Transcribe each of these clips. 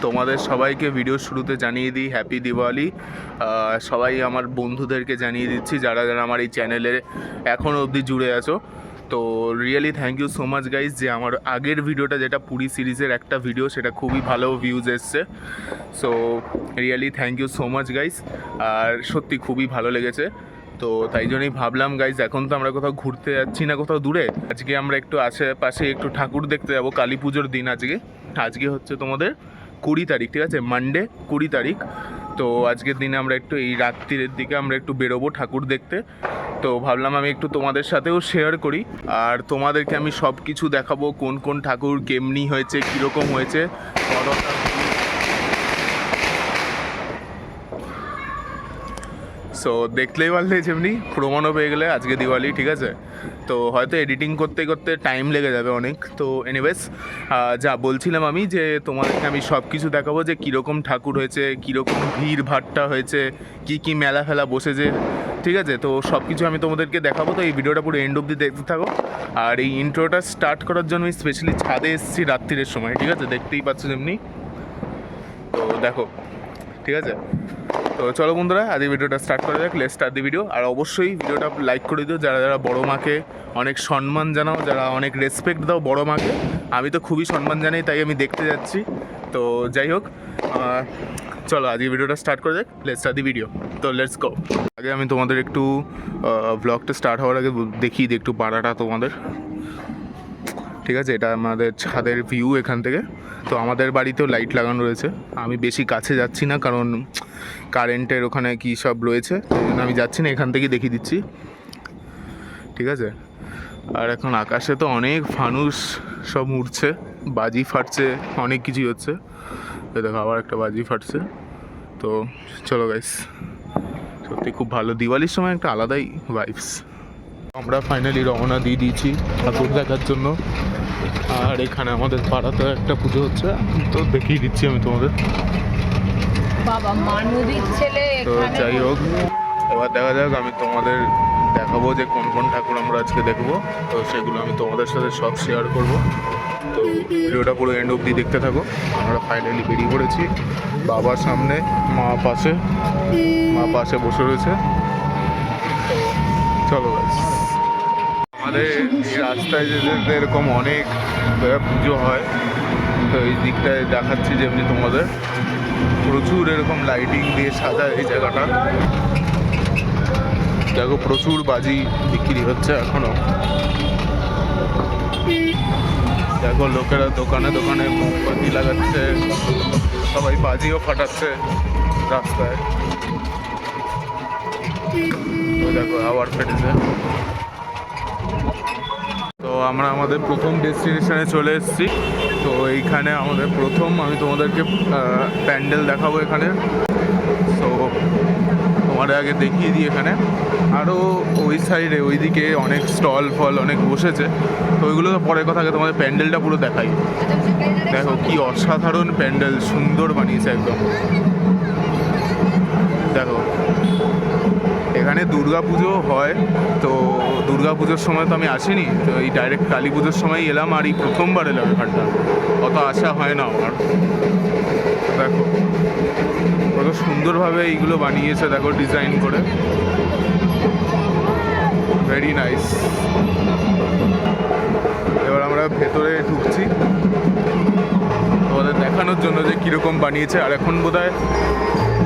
তোমাদের সবাইকে ভিডিও শুরুতে জানিয়ে দিই হ্যাপি দিওয়ালি। সবাই আমার বন্ধুদেরকে জানিয়ে দিচ্ছি যারা যারা আমার এই চ্যানেলে এখনও অবধি জুড়ে আছো। তো really thank you so much guys, যে আমার আগের ভিডিওটা যেটা পুরী সিরিজের একটা ভিডিও, সেটা খুবই ভালো ভিউজ এসছে। So really thank you so much guys, আর সত্যি খুবই ভালো লেগেছে। তো তাই জন্যই ভাবলাম গাইজ, এখন তো আমরা কোথাও ঘুরতে যাচ্ছি না কোথাও দূরে, আজকে আমরা একটু আশেপাশে একটু ঠাকুর দেখতে যাবো। কালী পুজোর দিন আজকে হচ্ছে তোমাদের 20 তারিখ, ঠিক আছে, মানডে 20 তারিখ। তো আজকের দিনে আমরা একটু এই রাত্রির দিকে আমরা একটু বেরোবো ঠাকুর দেখতে। তো ভাবলাম আমি একটু তোমাদের সাথেও শেয়ার করি, আর তোমাদেরকে আমি সব কিছু দেখাবো, কোন কোন ঠাকুর কেমনি হয়েছে, কীরকম হয়েছে। সো দেখলেই পারলে যেমনি প্রমাণও পেয়ে গেলে আজকে দিওয়ালি, ঠিক আছে। তো হয়তো এডিটিং করতে করতে টাইম লেগে যাবে অনেক। তো এনিওয়েজ, যা বলছিলাম আমি, যে তোমাদেরকে আমি সব কিছু দেখাবো, যে কীরকম ঠাকুর হয়েছে, কীরকম ভিড় ভাট্টা হয়েছে, কী মেলা ফেলা বসেছে, ঠিক আছে। তো সব কিছু আমি তোমাদেরকে দেখাবো। তো এই ভিডিওটা পুরো এন্ড অবধি দেখতে থাকো। আর এই ইন্ট্রোটা স্টার্ট করার জন্য আমি স্পেশালি ছাদে এসেছি রাত্রির সময়, ঠিক আছে, দেখতেই পাচ্ছ যেমনি। তো দেখো, ঠিক আছে। তো চলো বন্ধুরা, আজ এই ভিডিওটা স্টার্ট করা যাক। Let's start the video. আর অবশ্যই ভিডিওটা লাইক করে দিও যারা যারা বড়ো মাকে অনেক সম্মান জানাও, যারা অনেক রেসপেক্ট দাও বড়ো মাকে। আমি তো খুবই সম্মান জানাই, তাই আমি দেখতে যাচ্ছি। তো যাই হোক, চলো আজ এই ভিডিওটা স্টার্ট করে যাক। Let's start the video. তো লেটস গো। আগে আমি তোমাদের একটু ব্লগটা স্টার্ট হওয়ার আগে দেখিয়ে দিই একটু পাড়াটা তোমাদের, ঠিক আছে। এটা আমাদের ছাদের ভিউ এখান থেকে। তো আমাদের বাড়িতেও লাইট লাগানো রয়েছে। আমি বেশি কাছে যাচ্ছি না, কারণ কারেন্টের ওখানে কী সব রয়েছে, সেই জন্য আমি যাচ্ছি না, এখান থেকে দেখিয়ে দিচ্ছি, ঠিক আছে। আর এখন আকাশে তো অনেক ফানুস সব উড়ছে, বাজি ফাটছে, অনেক কিছুই হচ্ছে। দেখো আবার একটা বাজি ফাটছে। তো চলো গাইস, সত্যি খুব ভালো, দিওয়ালির সময় একটা আলাদাই ভাইবস। আমরা ফাইনালি রওনা দিয়ে দিয়েছি ঠাকুর দেখার জন্য। আর এখানে আমাদের পাড়াতে একটা পুজো হচ্ছে, তো দেখিয়ে দিচ্ছি আমি তোমাদের। বাবা মানুদির ছেলে। তো যাই হোক, এবার দেখা যাক, আমি তোমাদের দেখাবো যে কোন কোন ঠাকুর আমরা আজকে দেখবো। তো সেগুলো আমি তোমাদের সাথে সব শেয়ার করব। তো ভিডিওটা পুরো এন্ড অবধি দেখতে থাকো। আমরা ফাইনালি বেরিয়ে পড়েছি। বাবা সামনে, মা পাশে বসে রয়েছে। চলো গাইস, আমাদের এই রাস্তায় যে এরকম অনেক পুজো হয়, তো এই দিকটায় দেখাচ্ছি যেমনি তোমাদের প্রচুর এরকম লাইটিং দিয়ে সাজা এই জায়গাটা। দেখো প্রচুর বাজি বিক্রি হচ্ছে এখনো। দেখো লোকেরা দোকানে দোকানে মোমবাতি লাগাচ্ছে, সবাই বাজিও ফাটাচ্ছে রাস্তায়। তো দেখো আবার ফেটেছে। তো আমরা আমাদের প্রথম ডেস্টিনেশনে চলে এসেছি। তো এইখানে আমাদের প্রথম আমি তোমাদেরকে প্যান্ডেল দেখাবো এখানে। তো তোমাদের আগে দেখিয়ে দিই, এখানে আরও ওই সাইডে ওইদিকে অনেক স্টল ফল অনেক বসেছে। তো ওইগুলো তো পরের কথা, আগে তোমাদের প্যান্ডেলটা পুরো দেখাই। দেখো কি অসাধারণ প্যান্ডেল, সুন্দর বানিয়েছে একদম। দেখো এখানে দুর্গা পুজো হয়, তো দুর্গা পুজোর সময় তো আমি আসিনি, তো এই ডাইরেক্ট কালী পুজোর সময় এলাম, আর এই প্রথমবার এলাম এখানটা, অত আশা হয় না আমার। দেখো কত সুন্দরভাবে এইগুলো বানিয়েছে, দেখো ডিজাইন করে, ভেরি নাইস। এবার আমরা ভেতরে ঢুকছি তোমাদের দেখানোর জন্য যে কীরকম বানিয়েছে। আর এখন বোধহয়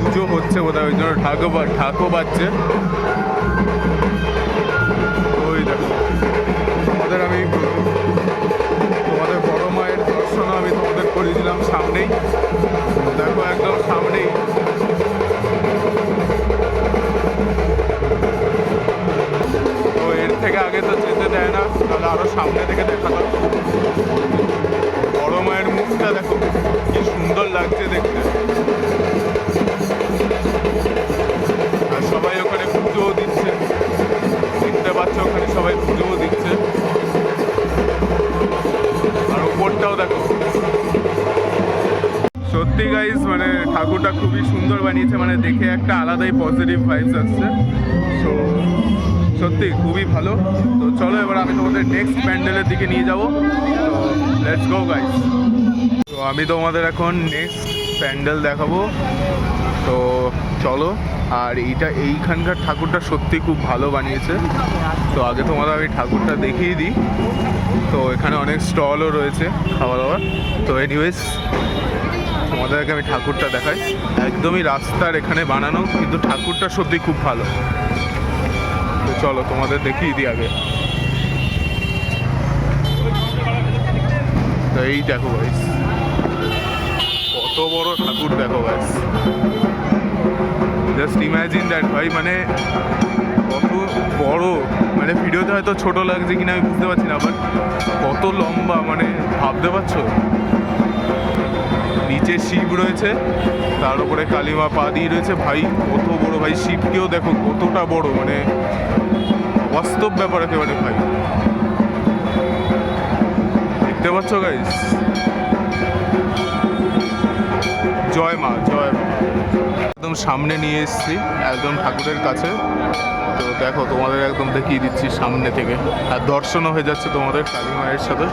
পুজো হচ্ছে বোধহয়, ওই জন্য ঢাকও বাজছে। ওই দেখো তোমাদের বড় মায়ের দর্শনও আমি তোমাদের করে দিলাম সামনেই। দেখো একদম সামনেই। তো এর থেকে আগে তো যেতে দেয় না, তাহলে আরও সামনে থেকে দেখালাম। বড় মায়ের মুখটা দেখো কি সুন্দর লাগছে দেখতে। আর সবাই ওখানে পুজোও দিচ্ছে, দেখতে পাচ্ছ ওখানে সবাই পুজোও দিচ্ছে। আর উপরটাও দেখো, সত্যি গাইস মানে ঠাকুরটা খুবই সুন্দর বানিয়েছে, মানে দেখে একটা আলাদাই পজিটিভ ভাইবস আসছে। সো সত্যি খুবই ভালো। তো চলো এবার আমি তোমাদের নেক্সট প্যান্ডেলের দিকে নিয়ে যাবো। তো লেটস গো গাইস। তো আমি তোমাদের এখন নেক্সট প্যান্ডেল দেখাবো। তো চলো। আর এইখানকার ঠাকুরটা সত্যি খুব ভালো বানিয়েছে। তো আগে তোমাদের আমি ঠাকুরটা দেখিয়ে দিই। তো এখানে অনেক স্টলও রয়েছে খাওয়া দাওয়ার। তো এনিওয়েজ তোমাদেরকে আমি ঠাকুরটা দেখাই। একদমই রাস্তার এখানে বানানো, কিন্তু ঠাকুরটা সত্যি খুব ভালো। তো চলো তোমাদের দেখিয়ে দিই আগে। তো এই দেখো গাইস, কত বড় ঠাকুর দেখো গাইস। জাস্ট ইমাজিন দ্যাট ভাই, মানে কত বড়। মানে ভিডিওতে হয়তো ছোট লাগছে কিনা আমি বুঝতে পারছি না, বাট কত লম্বা, মানে ভাবতে পারছো। নিচে শিব রয়েছে, তার উপরে কালিমা পা দিয়ে রয়েছে। ভাই কত বড় ভাই, শিবকেও দেখো কতটা বড়, মানে বাস্তব ব্যাপার একেবারে ভাই। দেখতে পাচ্ছ গাইস? জয় মা, জয় মা। একদম সামনে নিয়ে এসেছি, একদম ঠাকুরের কাছে। তো দেখো তোমাদের একদম দেখিয়ে দিচ্ছি সামনে থেকে, আর দর্শনও হয়ে যাচ্ছে তোমাদের কালী মায়ের সাথে।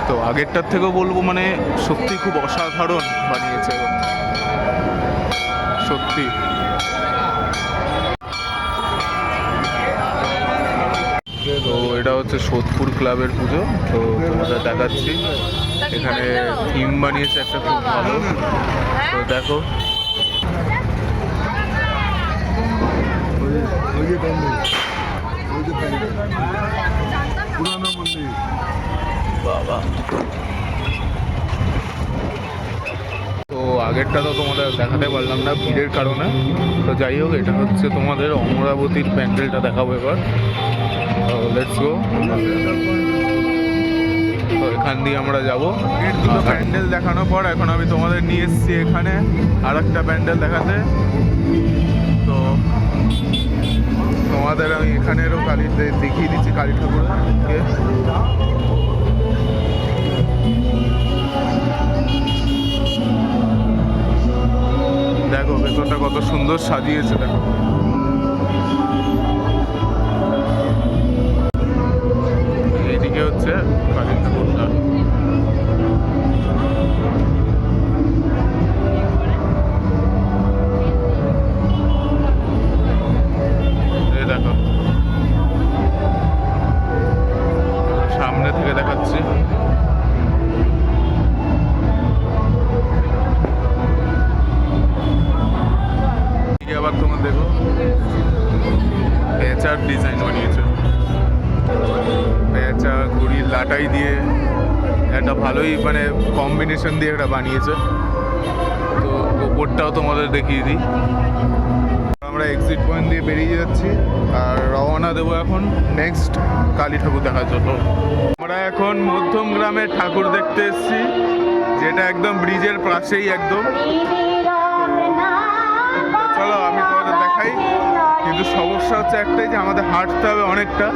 তো আগেরটার থেকেও বলবো, মানে সত্যি খুব অসাধারণ বানিয়েছে সত্যি। তো এটা হচ্ছে সোদপুর ক্লাবের পুজো। তো তোমাদের দেখাচ্ছি, এখানে থিম বানিয়েছে একটা খুব ভালো। তো দেখো বাবা। তো আগেরটা তো তোমাদের দেখাতে পারলাম না ভিড়ের কারণে। তো যাই হোক, এটা হচ্ছে তোমাদের অমরাবতীর প্যান্ডেলটা দেখাবো এবার। Let's go. তো এখান দিয়ে আমরা যাবো। দুটো প্যান্ডেল দেখানোর পর এখন আমি তোমাদের নিয়ে এসেছি এখানে আর একটা প্যান্ডেল দেখাতে। তো তোমাদের আমি এখানেরও কালী দেখিয়ে দিচ্ছি, কালী ঠাকুরকে। দেখো ভেতরটা কত সুন্দর সাজিয়েছে, দেখো। এইদিকে হচ্ছে কালী ঠাকুরটা। এই দেখো সামনে থেকে দেখাচ্ছি। আবার তোমার দেখো পেঁচার ডিজাইন বানিয়েছে, পেঁচা ঘুড়ির লাটাই দিয়ে একটা ভালোই মানে কম্বিনেশন দিয়ে একটা বানিয়েছে। তো ওপরটাও তোমাদের দেখিয়ে দিই। আমরা এক্সিট পয়েন্ট দিয়ে বেরিয়ে যাচ্ছি আর রওনা দেবো এখন নেক্সট কালী ঠাকুর দেখার জন্য। আমরা এখন মধ্যম গ্রামের ঠাকুর দেখতে এসেছি, যেটা একদম ব্রিজের পাশেই একদম। চলো আমি তোমাদের দেখাই, কিন্তু সমস্যা হচ্ছে একটাই যে আমাদের হাঁটতে হবে অনেকটা।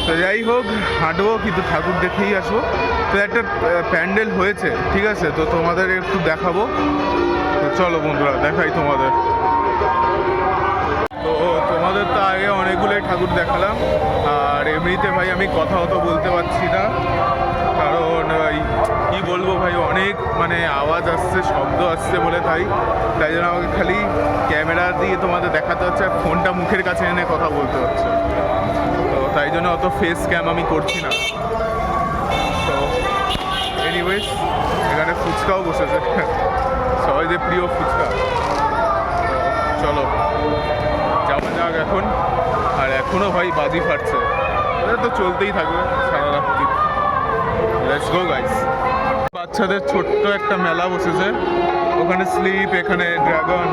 তো যাই হোক হাঁটবো, কিন্তু ঠাকুর দেখেই আসবো। তো একটা প্যান্ডেল হয়েছে, ঠিক আছে, তো তোমাদের একটু দেখাবো। তো চলো বন্ধুরা দেখাই তোমাদের। তো তোমাদের তো আগে অনেকগুলোই ঠাকুর দেখালাম, আর এমনিতে ভাই আমি কথা অত বলতে পারছি না, কারণ কি বলবো ভাই, অনেক মানে আওয়াজ আসছে, শব্দ আসছে বলে তাই জন্য আমাকে খালি ক্যামেরা দিয়ে তোমাদের দেখাতে হচ্ছে, আর ফোনটা মুখের কাছে এনে কথা বলতে হচ্ছে। তো তাই জন্য অত ফেস ক্যাম আমি করছি না। তো এনিওয়েজ এখানে ফুচকাও বসেছে, সবাই যে প্রিয় ফুচকা। তো চলো যাওয়া যাক এখন। আর এখনও ভাই বাজি ফাটছে, এটা তো চলতেই থাকবে সারা রাত্রি। Let's go guys. বাচ্চাদের ছোট্ট একটা মেলা বসেছে, ওখানে স্লিপ, এখানে ড্রাগন,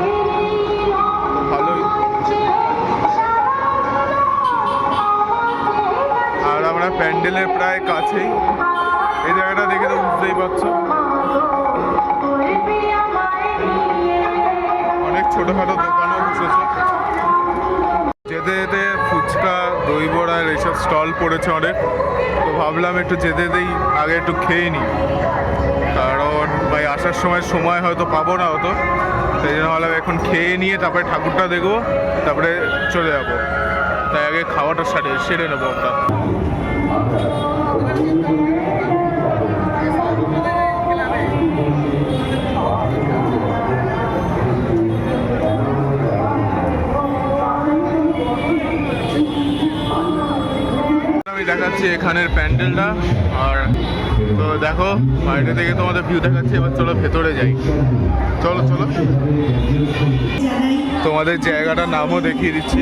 ভালোই। আর আমরা প্যান্ডেলের প্রায় কাছেই, এই জায়গাটা দেখে তো বুঝতেই পারছো অনেক ছোটোখাটো দোকানও বসেছে। যেতে যেতে ফুচকা, দই বড়ার এইসব স্টল পড়েছে অনেক। তো ভাবলাম একটু যেতে যেতেই আগে একটু খেয়ে নিই, কারণ ভাই আসার সময় হয়তো পাবো না হতো। সেই জন্য ভাবলাম এখন খেয়ে নিয়ে তারপরে ঠাকুরটা দেখবো, তারপরে চলে যাবো। তাই আগে খাওয়াটা সেরে নেবো আমরা। হচ্ছে এখানের প্যান্ডেলটা। আর তো দেখো বাইরে থেকে তোমাদের ভিউ দেখাচ্ছি, এবার চলো ভেতরে যাই। চলো চলো, তোমাদের জায়গাটার নামও দেখিয়ে দিচ্ছি।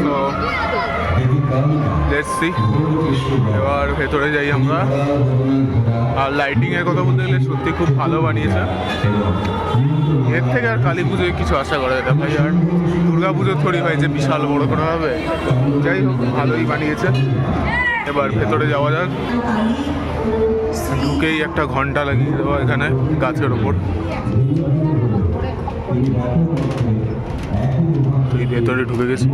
তো লেটস সি, এবার ভেতরে যাই আমরা। আর লাইটিংয়ের কথা বলতে গেলে সত্যি খুব ভালো বানিয়েছে। এর থেকে আর কালী পুজোয় কিছু আশা করা যেত ভাই, আর দুর্গা পুজো থরি হয় যে বিশাল বড় করে হবে। যাই হোক, ভালোই বানিয়েছে। এবার ভেতরে যাওয়া যাক। ঢুকেই একটা ঘন্টা লাগিয়ে দেবো এখানে গাছের ওপর। এই ভেতরে ঢুকে গেছি।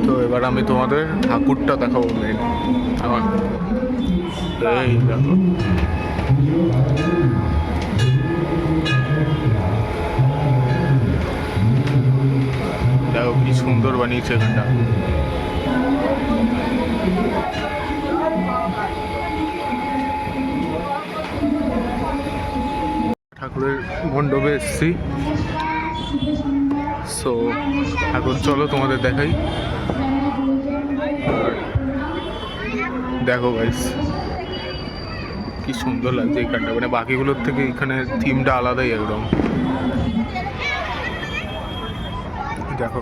তো এবার আমি তোমাদের ঠাকুরটা দেখাবো মেন। এখন এই দেখো, দেখো কি সুন্দর বানিয়েছে এখানটা। ঠাকুরের মণ্ডপে এসেছি। সো এখন চলো তোমাদের দেখাই। দেখো গাইস কি সুন্দর লাগছে এখানটা, মানে বাকিগুলোর থেকে এখানে থিমটা আলাদাই একদম। দেখো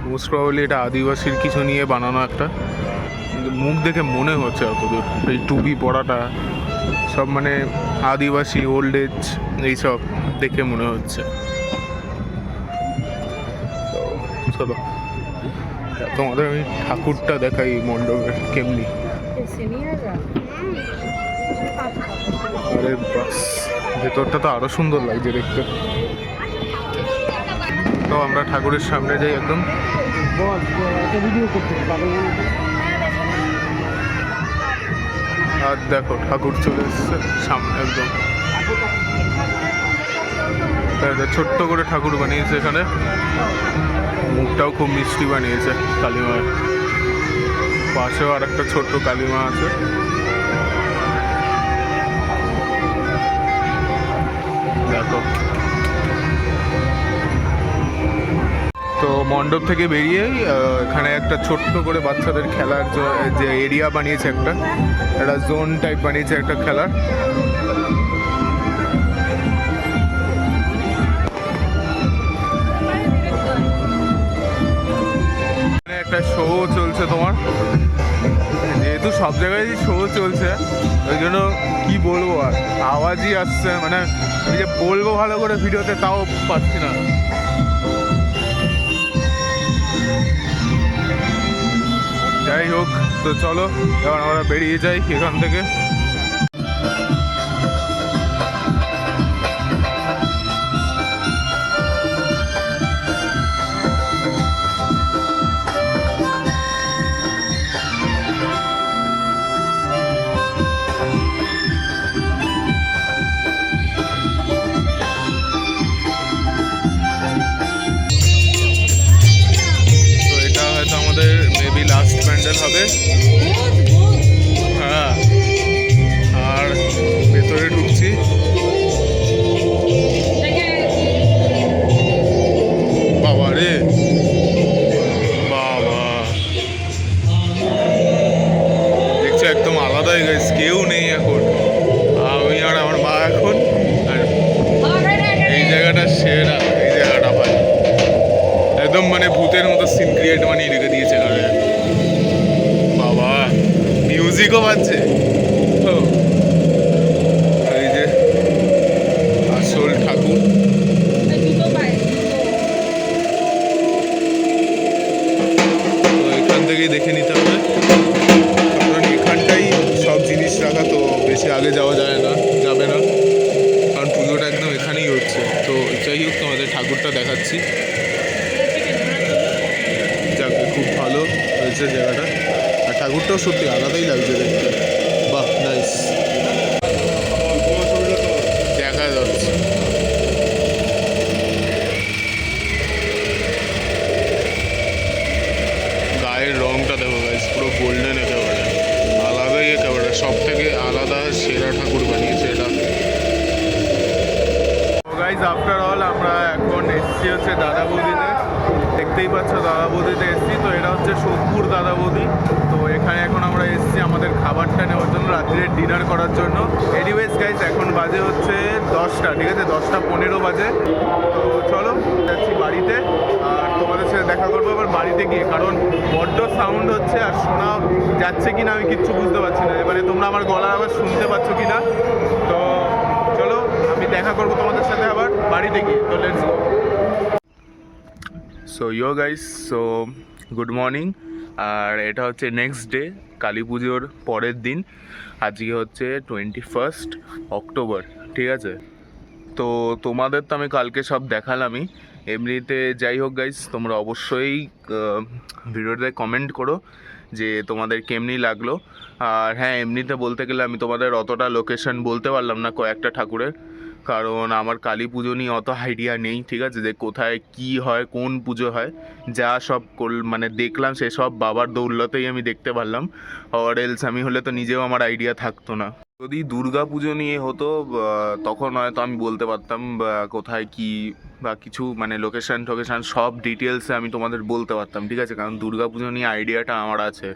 মোস্ট প্রবাবলি এটা আদিবাসীর কিছু নিয়ে বানানো একটা, মুখ দেখে মনে হচ্ছে অতদূর। এই টুপি পরাটা সব মানে আদিবাসী ওল্ড এজ এইসব দেখে মনে হচ্ছে। তো চলো তোমাদের আমি ঠাকুরটা দেখাই মণ্ডপের কেমনি। আরে বাস, ভেতরটা তো আরো সুন্দর লাগছে দেখতে। তো আমরা ঠাকুরের সামনে যাই একদম। আর দেখো ঠাকুর চলে এসছে সামনে একদম। ছোট্ট করে ঠাকুর বানিয়েছে এখানে, মুখটাও খুব মিষ্টি বানিয়েছে কালীমার। পাশেও আর একটা ছোট্ট কালীমা আছে। দেখো, তো মণ্ডপ থেকে বেরিয়েই এখানে একটা ছোট্ট করে বাচ্চাদের খেলার যে এরিয়া বানিয়েছে, একটা জোন টাইপ বানিয়েছে একটা খেলার। একটা শো চলছে তোমার, যেহেতু সব জায়গায় শো চলছে ওই জন্য কি বলবো, আর আওয়াজই আসছে, মানে এই যে বলবো ভালো করে ভিডিওতে তাও পাচ্ছি না। যাই হোক, তো চলো এবার আমরা বেরিয়ে যাই এখান থেকে। মেবি লাস্ট প্যান্ডেল হবে। হ্যাঁ, আর ভেতরে ঢুকছি। বাবা রে বাবা, দেখছো একদম আলাদাই গাইস, কেউ নেই এখন, আমি আর আমার মা এখন। আর এই জায়গাটা সেরা, এই জায়গাটা ভাই একদম মানে ভূতের মতো সিন ক্রিয়েট বানিয়ে রেখে দিয়েছে। বাবা মিউজিকও বাজছে। এই যে আসল ঠাকুর। তো এখান থেকেই দেখে নিতে হবে, কারণ এখানটাই সব জিনিস রাখা, তো বেশি আগে যাওয়া যাবে না, কারণ পুজোটা একদম এখানেই হচ্ছে। তো যাই হোক, তোমাদের ঠাকুরটা দেখাচ্ছি। খুব ভালো হয়েছে জায়গাটা, আর ঠাকুরটাও সত্যি আলাদাই লাগছে দেখতে। বাহ, নাইস, দেখা যাচ্ছে। গায়ের রংটা দেখো গাইস, পুরো গোল্ডেন একেবারে, আলাদাই একেবারে, সব থেকে আলাদা সেরা ঠাকুর বানিয়েছে এটা। গাইজ আফটার অল আমরা এখন এসছি হচ্ছে দাদা বৌদিতে, দেখতেই পাচ্ছ দাদা বৌদিতে এসছি। তো এটা হচ্ছে সোদপুর দাদা বৌদি। তো এখানে এখন আমরা এসছি আমাদের খাবারটা নেওয়ার জন্য, রাত্রে ডিনার করার জন্য। এনিওয়েজ গাইজ এখন বাজে হচ্ছে 10টা, ঠিক আছে, 10টা 15 বাজে। তো চলো যাচ্ছি বাড়িতে, আর তোমাদের সাথে দেখা করবো আবার বাড়িতে গিয়ে, কারণ বড্ড সাউন্ড হচ্ছে আর শোনা যাচ্ছে কিনা আমি কিচ্ছু বুঝতে পারছি না, এবারে তোমরা আমার গলা আবার শুনতে পাচ্ছ কিনা। তো চলো আমি দেখা করবো তোমাদের সাথে আবার বাড়িতে গিয়ে। তো let's go. So yo guys, so good morning. আর এটা হচ্ছে নেক্সট ডে, কালী পুজোর পরের দিন। আজকে হচ্ছে 21 অক্টোবর, ঠিক আছে। তো তোমাদের তো আমি কালকে সব দেখালামই। এমনিতে যাই হোক গাইস, তোমরা অবশ্যই ভিডিওতে কমেন্ট করো যে তোমাদের কেমনি লাগলো। আর হ্যাঁ, এমনিতে বলতে গেলে আমি তোমাদের অতটা লোকেশন বলতে পারলাম না কয়েকটা ঠাকুরের, কারণ আমার কালী পুজো নিয়ে অত আইডিয়া নেই, ঠিক আছে, যে কোথায় কি হয়, কোন পুজো হয়। যা সব মানে দেখলাম সেসব বাবার দৌলতেই আমি দেখতে পারলাম, আর এলস আমি হলে তো নিজেও আমার আইডিয়া থাকতো না। যদি দুর্গা পুজো নিয়ে হতো তখন হয়তো আমি বলতে পারতাম বা কোথায় কি বা কিছু মানে লোকেশান টোকেশান সব ডিটেলসে আমি তোমাদের বলতে পারতাম, ঠিক আছে, কারণ দুর্গা পুজো নিয়ে আইডিয়াটা আমার আছে।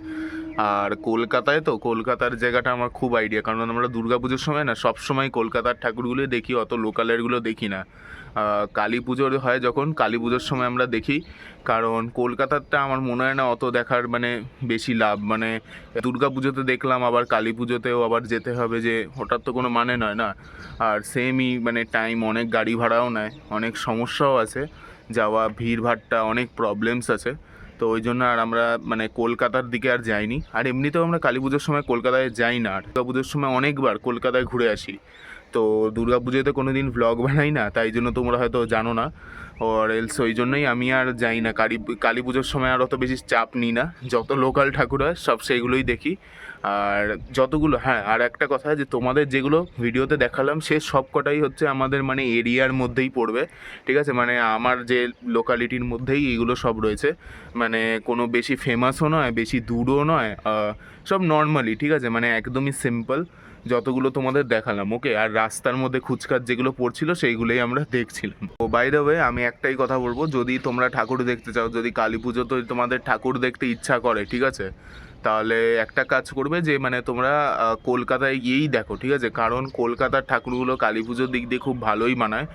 আর কলকাতায় তো কলকাতার জায়গাটা আমার খুব আইডিয়া, কারণ আমরা দুর্গা পুজোর সময় না সব সময় কলকাতার ঠাকুরগুলোই দেখি, অত লোকালেরগুলো দেখি না। কালী পুজোর হয় যখন, কালী পুজোর সময় আমরা দেখি, কারণ কলকাতারটা আমার মনে হয় না অত দেখার মানে বেশি লাভ। মানে দুর্গা পুজোতে দেখলাম, আবার কালী পুজোতেও আবার যেতে হবে, যে ওটার তো কোনো মানে নয় না। আর সেমই মানে টাইম, অনেক গাড়ি ভাড়াও নেয়, অনেক সমস্যাও আছে, যাওয়া ভিড়ভাড়টা অনেক প্রবলেমস আছে। তো ওই জন্য আর আমরা মানে কলকাতার দিকে আর যাইনি। আর এমনিতেও আমরা কালী পুজোর সময় কলকাতায় যাই না, আর দুর্গা পুজোর সময় অনেকবার কলকাতায় ঘুরে আসি। তো দুর্গা পুজোতে কোনো দিন ভ্লগ বানাই না, তাই জন্য তোমরা হয়তো জানো না। আর এলস ওই জন্যই আমি আর যাই না কালী পুজোর সময়, আর অত বেশি চাপ নিই না, যত লোকাল ঠাকুর হয় সব সেইগুলোই দেখি। আর যতগুলো, হ্যাঁ আর একটা কথা, যে তোমাদের যেগুলো ভিডিওতে দেখালাম সে সব কটাই হচ্ছে আমাদের মানে এরিয়ার মধ্যেই পড়বে, ঠিক আছে, মানে আমার যে লোকালিটির মধ্যেই এগুলো সব রয়েছে, মানে কোনো বেশি ফেমাসও নয়, বেশি দূরও নয়, সব নর্মালি, ঠিক আছে, মানে একদমই সিম্পল যতগুলো তোমাদের দেখালাম, ওকে। আর রাস্তার মধ্যে খুচকাচ যেগুলো পড়ছিল সেইগুলোই আমরা দেখছিলাম। ও বাই দ্য ওয়ে, আমি একটাই কথা বলবো, যদি তোমরা ঠাকুর দেখতে চাও, যদি কালী পুজোতে তোমাদের ঠাকুর দেখতে ইচ্ছা করে, ঠিক আছে, তাহলে একটা কাজ করবে, যে মানে তোমরা কলকাতায় গিয়েই দেখো, ঠিক আছে, কারণ কলকাতার ঠাকুরগুলো কালী পুজোর দিক দিয়ে খুব ভালোই বানায়।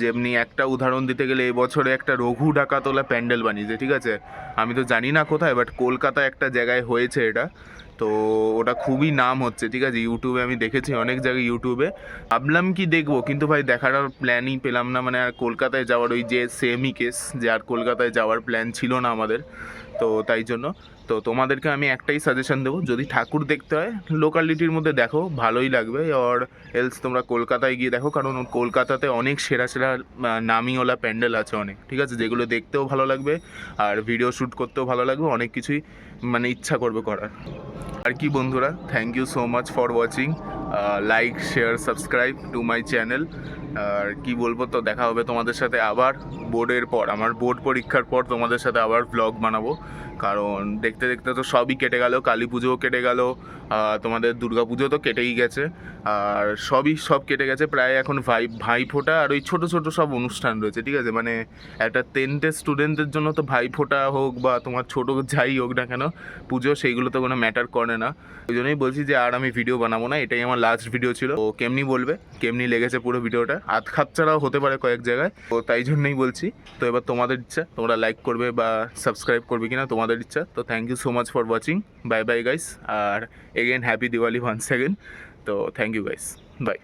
যেমনি একটা উদাহরণ দিতে গেলে, এবছরে একটা রঘু ডাকাতলা প্যান্ডেল বানিয়েছে, ঠিক আছে, আমি তো জানি না কোথায়, বাট কলকাতায় একটা জায়গায় হয়েছে এটা। তো ওটা খুবই নাম হচ্ছে, ঠিক আছে, ইউটিউবে আমি দেখেছি, অনেক জায়গায় ইউটিউবে। ভাবলাম কি দেখবো, কিন্তু ভাই দেখার আর প্ল্যানই পেলাম না, মানে আর কলকাতায় যাওয়ার ওই যে সেমই কেস, যে আর কলকাতায় যাওয়ার প্ল্যান ছিল না আমাদের, তো তাই জন্য। তো তোমাদেরকে আমি একটাই সাজেশন দেবো, যদি ঠাকুর দেখতে হয় লোকালিটির মধ্যে দেখো, ভালোই লাগবে। আর এলস তোমরা কলকাতায় গিয়ে দেখো, কারণ কলকাতাতে অনেক সেরা সেরা নামিওয়ালা প্যান্ডেল আছে অনেক, ঠিক আছে, যেগুলো দেখতেও ভালো লাগবে আর ভিডিও শ্যুট করতেও ভালো লাগবে, অনেক কিছুই মানে ইচ্ছা করবে করার। আর কি বন্ধুরা, thank you so much for watching. Like, share, subscribe to my channel. আর কি বলবো, তো দেখা হবে তোমাদের সাথে আবার বোর্ডের পর, আমার বোর্ড পরীক্ষার পর তোমাদের সাথে আবার ব্লগ বানাবো, কারণ দেখতে দেখতে তো সবই কেটে গেল, কালী পুজোও কেটে গেল, তোমাদের দুর্গা পুজো তো কেটেই গেছে, আর সব কেটে গেছে প্রায়। এখন ভাইফোঁটা আর ওই ছোটো ছোটো সব অনুষ্ঠান রয়েছে, ঠিক আছে, মানে একটা 10th স্টুডেন্টদের জন্য তো ভাইফোঁটা হোক বা তোমার ছোটো যাই হোক না কেন পুজো, সেইগুলো তো কোনো ম্যাটার করে না। ওই জন্যই বলছি যে আর আমি ভিডিও বানাবো না, এটাই আমার লাস্ট ভিডিও ছিল। তো কেমনি বলবে, কেমনি লেগেছে পুরো ভিডিওটা, আধখাপ ছাড়াও হতে পারে কয়েক জায়গায়, তো তাই জন্যই বলছি। তো এবার তোমাদের ইচ্ছা, তোমরা লাইক করবে বা সাবস্ক্রাইব করবে কিনা তোমাদের ইচ্ছা। তো thank you so much for watching, bye bye guys, আর again happy Diwali once second. তো থ্যাংক ইউ গাইস, বাই।